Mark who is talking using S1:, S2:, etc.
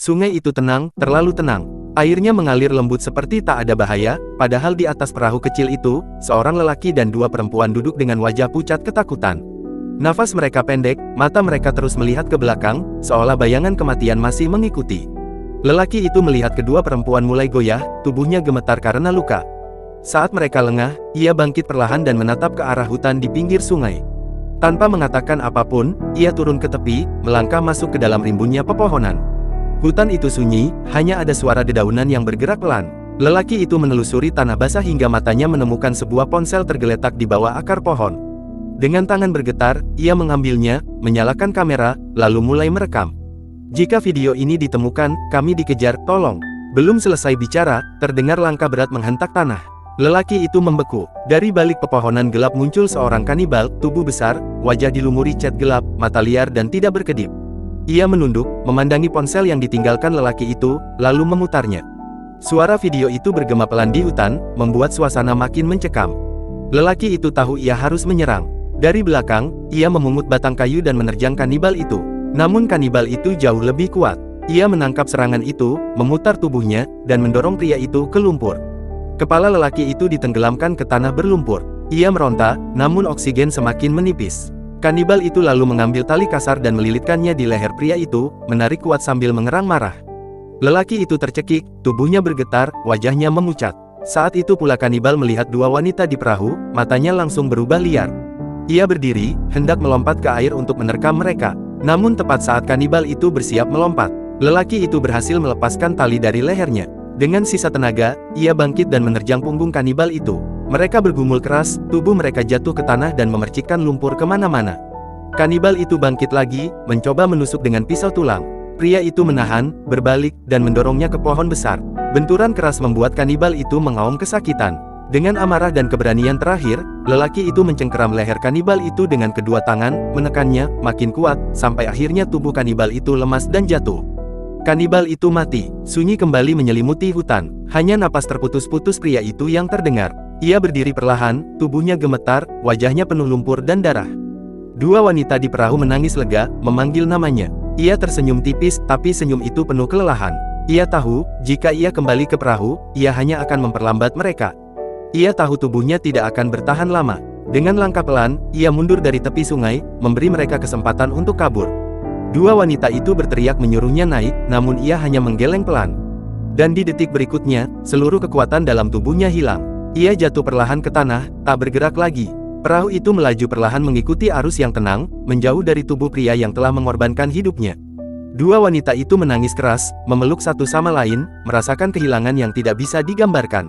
S1: Sungai itu tenang, terlalu tenang. Airnya mengalir lembut seperti tak ada bahaya, padahal di atas perahu kecil itu, seorang lelaki dan dua perempuan duduk dengan wajah pucat ketakutan. Nafas mereka pendek, mata mereka terus melihat ke belakang, seolah bayangan kematian masih mengikuti. Lelaki itu melihat kedua perempuan mulai goyah, tubuhnya gemetar karena luka. Saat mereka lengah, ia bangkit perlahan dan menatap ke arah hutan di pinggir sungai. Tanpa mengatakan apapun, ia turun ke tepi, melangkah masuk ke dalam rimbunnya pepohonan. Hutan itu sunyi, hanya ada suara dedaunan yang bergerak pelan. Lelaki itu menelusuri tanah basah hingga matanya menemukan sebuah ponsel tergeletak di bawah akar pohon. Dengan tangan bergetar, ia mengambilnya, menyalakan kamera, lalu mulai merekam. Jika video ini ditemukan, kami dikejar, tolong. Belum selesai bicara, terdengar langkah berat menghentak tanah. Lelaki itu membeku. Dari balik pepohonan gelap muncul seorang kanibal, tubuh besar, wajah dilumuri cat gelap, mata liar dan tidak berkedip. Ia menunduk, memandangi ponsel yang ditinggalkan lelaki itu, lalu memutarnya. Suara video itu bergema pelan di hutan, membuat suasana makin mencekam. Lelaki itu tahu ia harus menyerang. Dari belakang, ia memungut batang kayu dan menerjang kanibal itu. Namun kanibal itu jauh lebih kuat. Ia menangkap serangan itu, memutar tubuhnya, dan mendorong pria itu ke lumpur. Kepala lelaki itu ditenggelamkan ke tanah berlumpur. Ia meronta, namun oksigen semakin menipis. Kanibal itu lalu mengambil tali kasar dan melilitkannya di leher pria itu, menarik kuat sambil mengerang marah. Lelaki itu tercekik, tubuhnya bergetar, wajahnya memucat. Saat itu pula kanibal melihat dua wanita di perahu, matanya langsung berubah liar. Ia berdiri, hendak melompat ke air untuk menerkam mereka. Namun tepat saat kanibal itu bersiap melompat, lelaki itu berhasil melepaskan tali dari lehernya. Dengan sisa tenaga, ia bangkit dan menerjang punggung kanibal itu. Mereka bergumul keras, tubuh mereka jatuh ke tanah dan memercikkan lumpur kemana-mana. Kanibal itu bangkit lagi, mencoba menusuk dengan pisau tulang. Pria itu menahan, berbalik, dan mendorongnya ke pohon besar. Benturan keras membuat kanibal itu mengaum kesakitan. Dengan amarah dan keberanian terakhir, lelaki itu mencengkeram leher kanibal itu dengan kedua tangan, menekannya makin kuat, sampai akhirnya tubuh kanibal itu lemas dan jatuh. Kanibal itu mati. Sunyi kembali menyelimuti hutan. Hanya napas terputus-putus pria itu yang terdengar. Ia berdiri perlahan, tubuhnya gemetar, wajahnya penuh lumpur dan darah. Dua wanita di perahu menangis lega, memanggil namanya. Ia tersenyum tipis, tapi senyum itu penuh kelelahan. Ia tahu, jika ia kembali ke perahu, ia hanya akan memperlambat mereka. Ia tahu tubuhnya tidak akan bertahan lama. Dengan langkah pelan, ia mundur dari tepi sungai, memberi mereka kesempatan untuk kabur. Dua wanita itu berteriak menyuruhnya naik, namun ia hanya menggeleng pelan. Dan di detik berikutnya, seluruh kekuatan dalam tubuhnya hilang. Ia jatuh perlahan ke tanah, tak bergerak lagi. Perahu itu melaju perlahan mengikuti arus yang tenang, menjauh dari tubuh pria yang telah mengorbankan hidupnya. Dua wanita itu menangis keras, memeluk satu sama lain, merasakan kehilangan yang tidak bisa digambarkan.